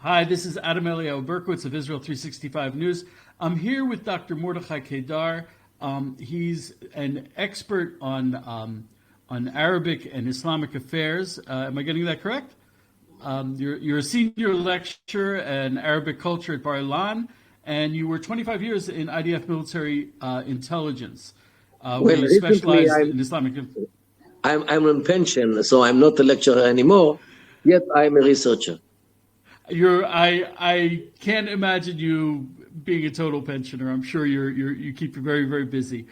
Hi, this is Adam Eliyahu Berkowitz of Israel 365 News. I'm here with Dr. Mordechai Kedar. He's an expert on Arabic and Islamic affairs. Am I getting that correct? You're a senior lecturer in Arabic culture at Bar Ilan, and you were 25 years in IDF military intelligence, where you specialized in Islamic. I'm on pension, so I'm not a lecturer anymore. Yet I'm a researcher. I can't imagine you being a total pensioner. I'm sure you keep you very, very busy.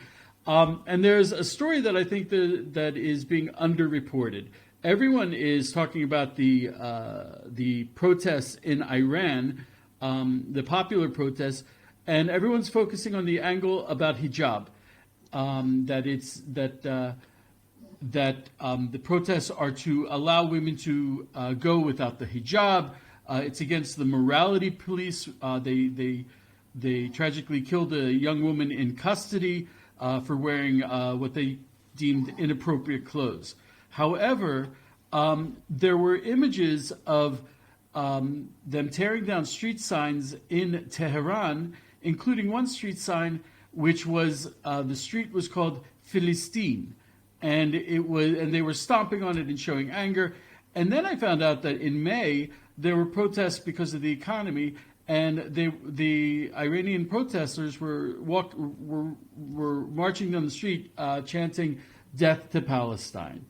And there's a story that I think that is being underreported. Everyone is talking about the protests in Iran, the popular protests, and everyone's focusing on the angle about hijab. The protests are to allow women to go without the hijab. It's against the morality police. They tragically killed a young woman in custody for wearing what they deemed inappropriate clothes. However, there were images of them tearing down street signs in Tehran, including one street sign which was the street was called Philistine, and they were stomping on it and showing anger. And then I found out that in May there were protests because of the economy, and the Iranian protesters were marching down the street chanting "Death to Palestine."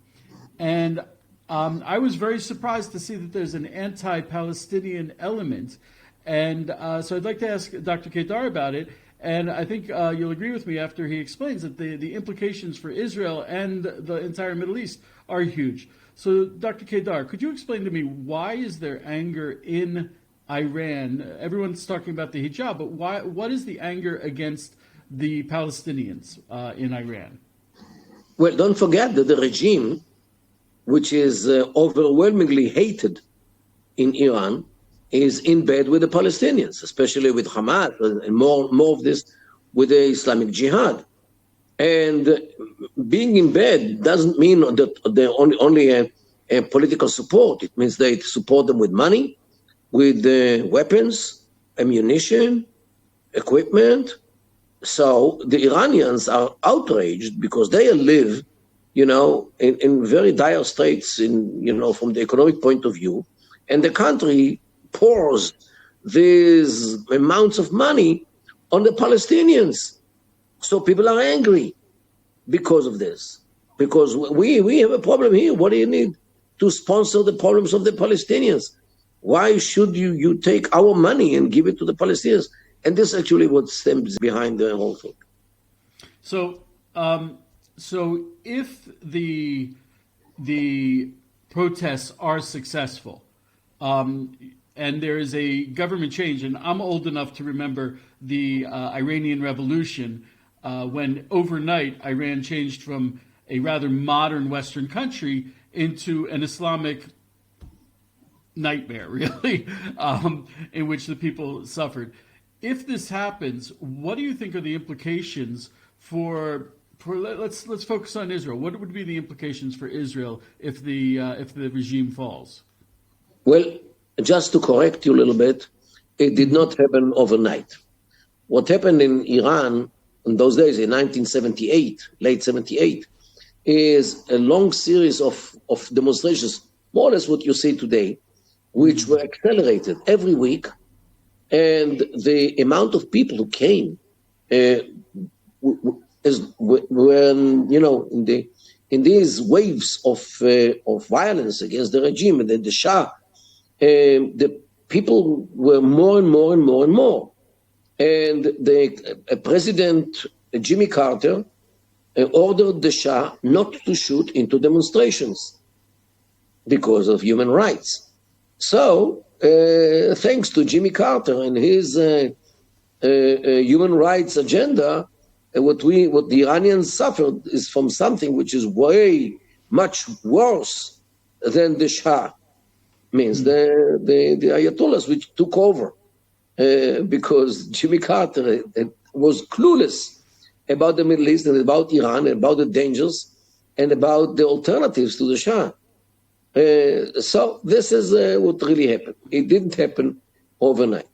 And I was very surprised to see that there's an anti-Palestinian element. And so I'd like to ask Dr. Kedar about it. And I think you'll agree with me after he explains that the implications for Israel and the entire Middle East are huge. So, Dr. Kedar, could you explain to me why is there anger in Iran? Everyone's talking about the hijab, but what is the anger against the Palestinians in Iran? Well, don't forget that the regime, which is overwhelmingly hated in Iran, is in bed with the Palestinians, especially with Hamas, and more of this with the Islamic Jihad. And being in bed doesn't mean that they're only a political support. It means they support them with money, with weapons, ammunition, equipment. So the Iranians are outraged because they live, in very dire straits, from the economic point of view, and the country pours these amounts of money on the Palestinians. So people are angry because of this. Because we have a problem here. What do you need to sponsor the problems of the Palestinians? Why should you take our money and give it to the Palestinians? And this is actually what stems behind the whole thing. So if the protests are successful, and there is a government change, and I'm old enough to remember the Iranian Revolution, when overnight Iran changed from a rather modern Western country into an Islamic nightmare, really, in which the people suffered. If this happens, what do you think are the implications for let's focus on Israel. What would be the implications for Israel if the regime falls? Well, just to correct you a little bit, it did not happen overnight. What happened in Iran in those days, in 1978, late 78, is a long series of demonstrations, more or less what you see today, which were accelerated every week. And the amount of people who came in these waves of violence against the regime and the Shah, the people were more and more and more and more. And the President Jimmy Carter ordered the Shah not to shoot into demonstrations because of human rights. So, thanks to Jimmy Carter and his human rights agenda, what the Iranians suffered is from something which is way much worse than the Shah. Means the Ayatollahs which took over because Jimmy Carter was clueless about the Middle East and about Iran and about the dangers and about the alternatives to the Shah. So this is what really happened. It didn't happen overnight.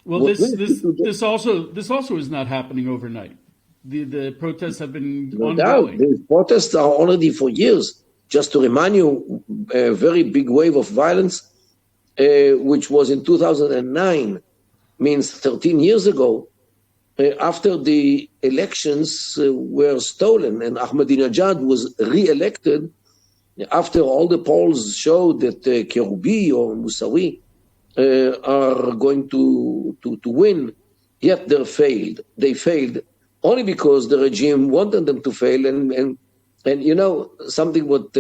Well, What we this need to do- this also is not happening overnight. The protests have been No doubt, ongoing. these protests are already for years. Just to remind you, a very big wave of violence, which was in 2009, means 13 years ago, after the elections were stolen and Ahmadinejad was re-elected, after all the polls showed that Kerubi or Musawi are going to win, yet they failed only because the regime wanted them to fail. And you know, something what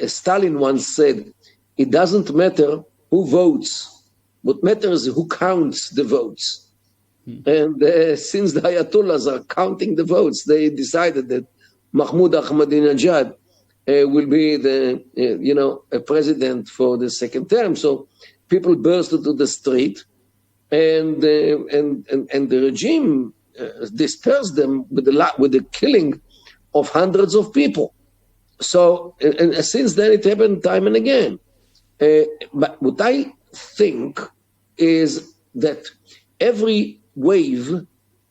Stalin once said, it doesn't matter who votes. What matters is who counts the votes. And since the Ayatollahs are counting the votes, they decided that Mahmoud Ahmadinejad will be a president for the second term. So people burst into the street, and the regime dispersed them with the killing of hundreds of people. So and since then it happened time and again. But what I think is that every wave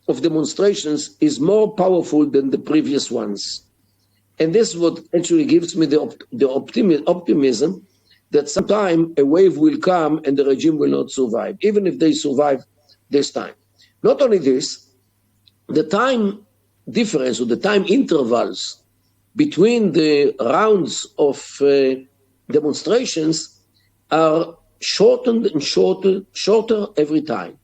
of demonstrations is more powerful than the previous ones. And this is what actually gives me the optimism that sometime a wave will come and the regime will not survive, even if they survive this time. Not only this, the time difference or the time intervals between the rounds of demonstrations are shortened and shorter every time.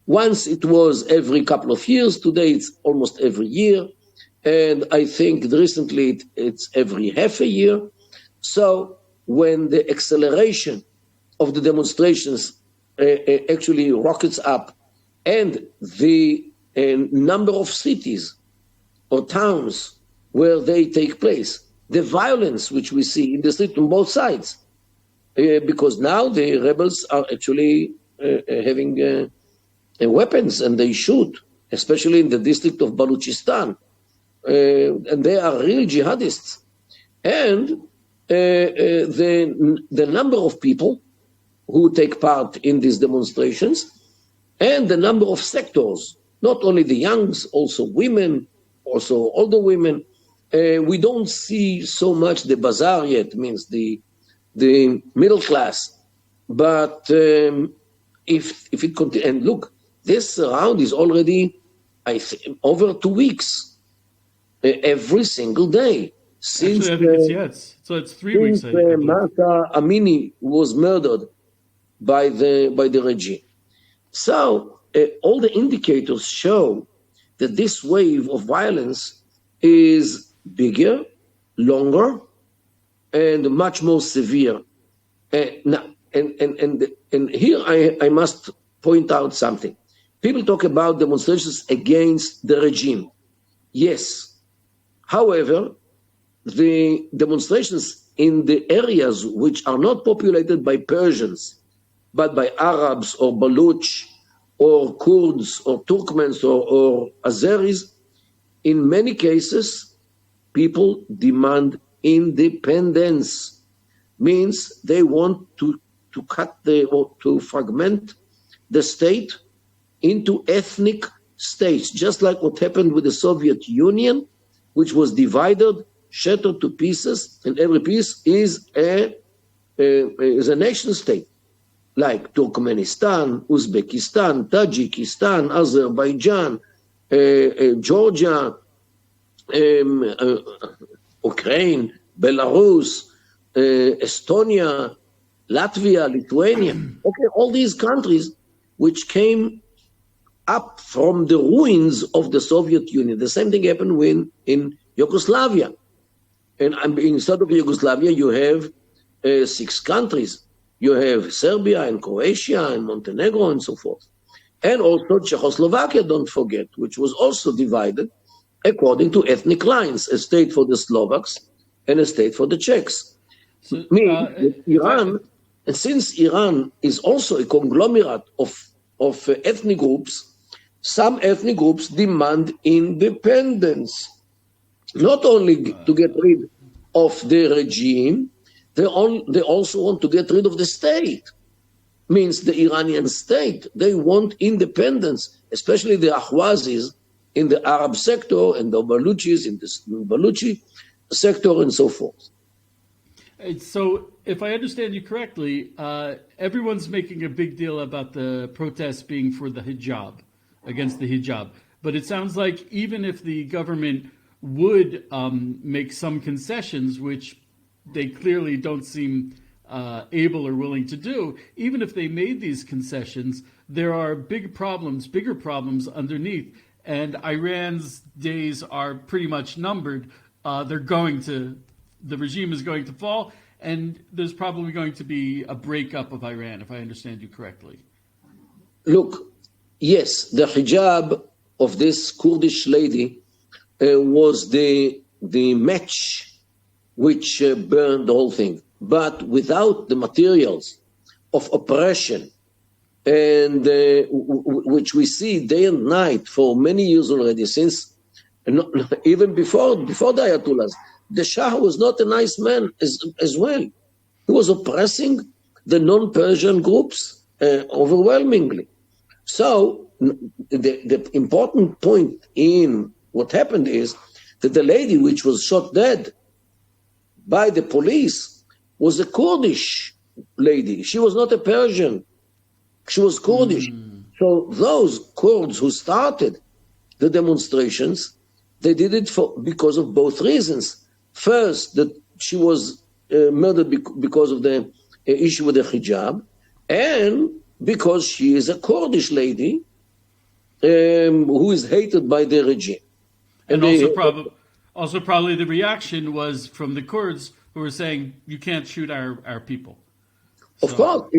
Once it was every couple of years, today it's almost every year. And I think recently it's every half a year. So when the acceleration of the demonstrations actually rockets up and the number of cities or towns where they take place, the violence which we see in the street on both sides, because now the rebels are actually having weapons and they shoot, especially in the district of Baluchistan. And they are real jihadists. And the number of people who take part in these demonstrations and the number of sectors, not only the youngs, also women, also older women. We don't see so much the bazaar yet, means the middle class. But if it continues, and look, this round is already, I think, over 2 weeks. Every single day since Actually, I think it's 3 weeks. Masa Amini was murdered by the regime. So all the indicators show that this wave of violence is bigger, longer, and much more severe. Now, and here I must point out something. People talk about demonstrations against the regime. Yes. However, the demonstrations in the areas which are not populated by Persians, but by Arabs or Baluch or Kurds or Turkmens or Azeris, in many cases, people demand independence. Means they want to fragment the state into ethnic states, just like what happened with the Soviet Union, which was divided, shattered to pieces, and every piece is a nation state, like Turkmenistan, Uzbekistan, Tajikistan, Azerbaijan, Georgia, Ukraine, Belarus, Estonia, Latvia, Lithuania. Okay, all these countries which came up from the ruins of the Soviet Union. The same thing happened in Yugoslavia. And instead of Yugoslavia, you have 6 countries. You have Serbia and Croatia and Montenegro and so forth. And also Czechoslovakia, don't forget, which was also divided according to ethnic lines, a state for the Slovaks and a state for the Czechs. So, Iran, and since Iran is also a conglomerate of ethnic groups, some ethnic groups demand independence, not only to get rid of the regime, they also want to get rid of the state. means the Iranian state. They want independence, especially the Ahwazis in the Arab sector and the Baluchis in the Baluchi sector and so forth. So, if I understand you correctly, everyone's making a big deal about the protests being for the hijab, against the hijab. But it sounds like even if the government would make some concessions, which they clearly don't seem able or willing to do, even if they made these concessions, there are bigger problems underneath. And Iran's days are pretty much numbered. The regime is going to fall, and there's probably going to be a breakup of Iran, if I understand you correctly. Look, yes, the hijab of this Kurdish lady was the match which burned the whole thing. But without the materials of oppression, and which we see day and night for many years already, since even before the Ayatollahs, the Shah was not a nice man as well. He was oppressing the non-Persian groups overwhelmingly. So the important point in what happened is that the lady which was shot dead by the police was a Kurdish lady. She was not a Persian. She was Kurdish. So those Kurds who started the demonstrations, they did it because of both reasons. First, that she was murdered because of the issue with the hijab, and because she is a Kurdish lady who is hated by the regime. And also probably the reaction was from the Kurds who were saying, you can't shoot our people. Of course,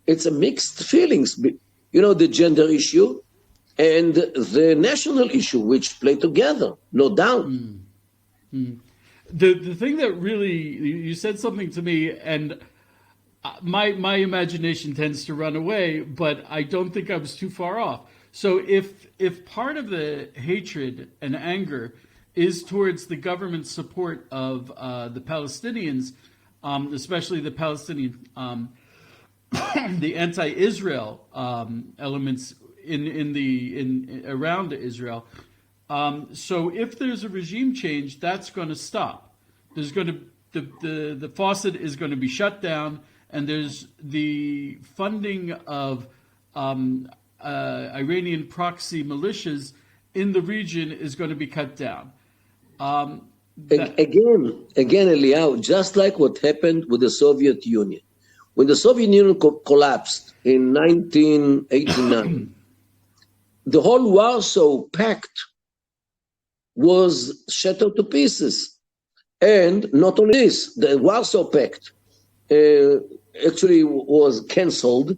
it's a mixed feelings. The gender issue and the national issue, which play together, no doubt. The thing that really, you said something to me, and my imagination tends to run away, but I don't think I was too far off. So if part of the hatred and anger is towards the government support of the Palestinians, especially the Palestinian, the anti-Israel elements in around Israel. So if there's a regime change, that's going to stop. There's going to the faucet is going to be shut down, and there's the funding of Iranian proxy militias in the region is going to be cut down. Again, Eliyahu, just like what happened with the Soviet Union. When the Soviet Union collapsed in 1989, the whole Warsaw Pact was shattered to pieces. And not only this, the Warsaw Pact actually was cancelled.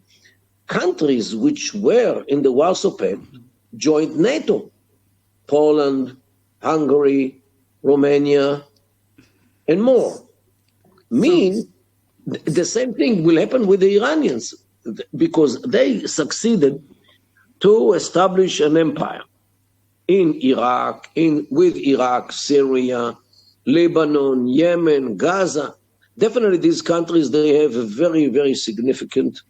Countries which were in the Warsaw Pact joined NATO. Poland, Hungary, Romania, and more. Means the same thing will happen with the Iranians, because they succeeded to establish an empire in Iraq, with Iraq, Syria, Lebanon, Yemen, Gaza. Definitely these countries, they have a very, very significant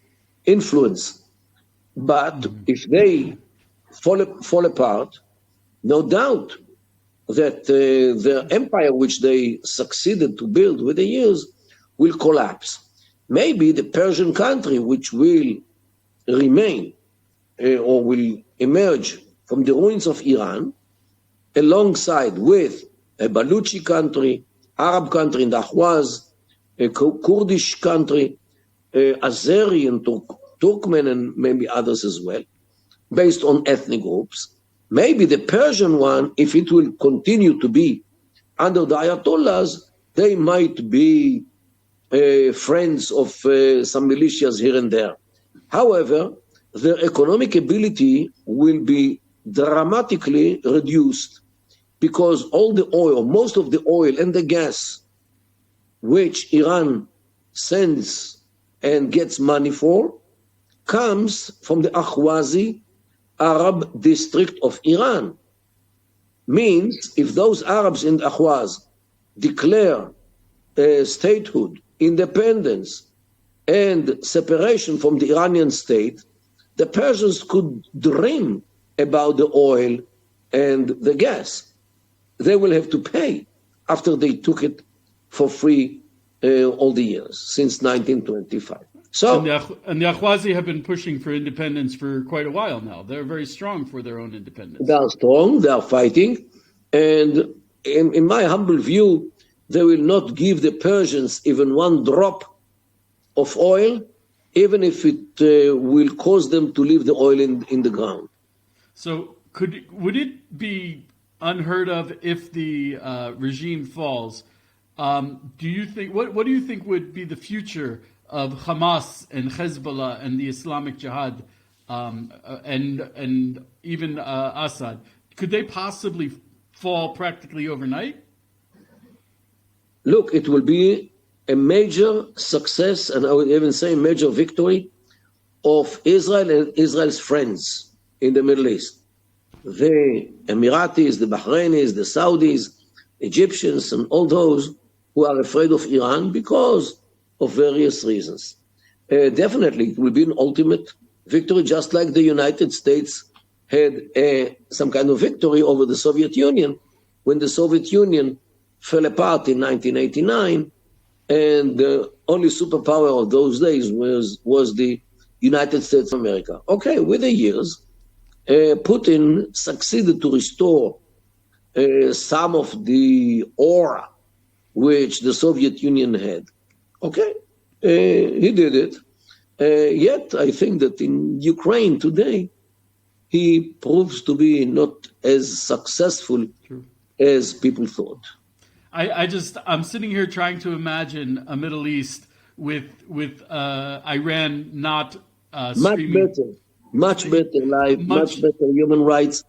influence. But if they fall apart, no doubt that the empire which they succeeded to build with the years will collapse. Maybe the Persian country, which will remain or will emerge from the ruins of Iran, alongside with a Baluchi country, Arab country in the Ahwaz, a Kurdish country, Azeri and Turkmen, and maybe others as well, based on ethnic groups. Maybe the Persian one, if it will continue to be under the Ayatollahs, they might be friends of some militias here and there. However, their economic ability will be dramatically reduced, because all the oil, most of the oil and the gas which Iran sends and gets money for comes from the Ahwazi Arab district of Iran. Means if those Arabs in Ahwaz declare statehood, independence, and separation from the Iranian state, the Persians could dream about the oil and the gas. They will have to pay after they took it for free all the years, since 1925. So, and the Ahwazi have been pushing for independence for quite a while now. They're very strong for their own independence. They are strong, they are fighting, and in my humble view, they will not give the Persians even one drop of oil, even if it will cause them to leave the oil in the ground. So would it be unheard of if the regime falls? Do you think what do you think would be the future of Hamas and Hezbollah and the Islamic Jihad and even Assad? Could they possibly fall practically overnight? Look, it will be a major success, and I would even say major victory of Israel and Israel's friends in the Middle East. The Emiratis, the Bahrainis, the Saudis, Egyptians, and all those who are afraid of Iran because of various reasons. Definitely, it will be an ultimate victory, just like the United States had some kind of victory over the Soviet Union when the Soviet Union fell apart in 1989, and the only superpower of those days was the United States of America. Okay, with the years, Putin succeeded to restore some of the aura which the Soviet Union had. Okay, he did it. Yet, I think that in Ukraine today, he proves to be not as successful as people thought. I'm sitting here trying to imagine a Middle East with Iran not screaming. Much better life, much better human rights,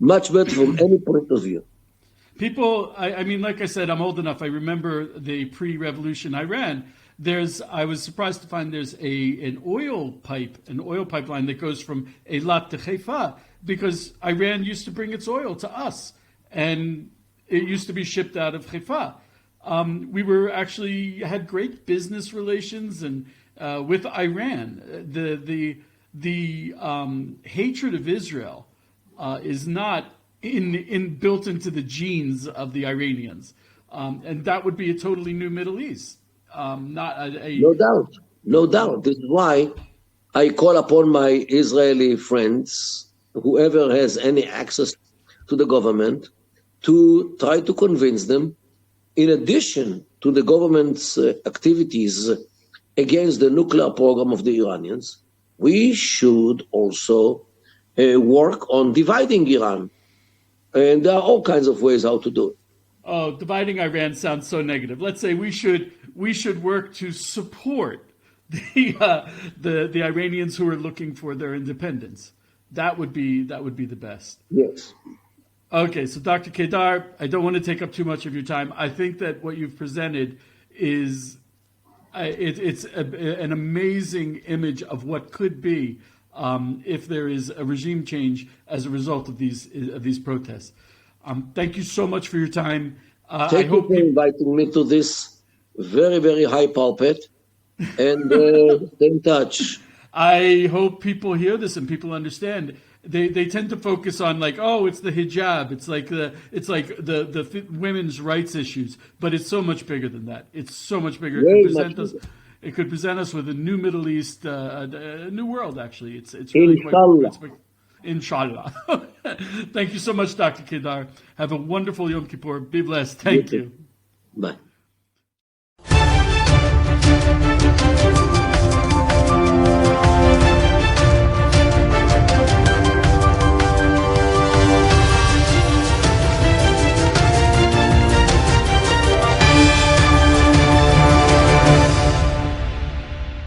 much better from any point of view. People, I mean, like I said, I'm old enough. I remember the pre-revolution Iran. I was surprised to find there's an oil pipeline that goes from Eilat to Haifa, because Iran used to bring its oil to us, and it used to be shipped out of Haifa. We were actually had great business relations and with Iran. The hatred of Israel is not built into the genes of the Iranians, and that would be a totally new Middle East. No doubt. This is why I call upon my Israeli friends, whoever has any access to the government, to try to convince them, in addition to the government's activities against the nuclear program of the Iranians, we should also work on dividing Iran. And there are all kinds of ways how to do it. Oh, dividing Iran sounds so negative. Let's say we should work to support the Iranians who are looking for their independence. That would be the best. Yes. Okay, so Dr. Kedar, I don't want to take up too much of your time. I think that what you've presented is it's an amazing image of what could be if there is a regime change as a result of these protests. Thank you so much for your time. Thank you for inviting me to this very, very high pulpit, and stay in touch. I hope people hear this and people understand. They tend to focus on like, oh, it's the hijab, it's like the women's rights issues, but it's so much bigger than that. It's so much bigger. It could present us with a new Middle East, a new world. Actually, it's really quite. Inshallah. Thank you so much, Dr. Kedar. Have a wonderful Yom Kippur. Be blessed. Thank you. Bye.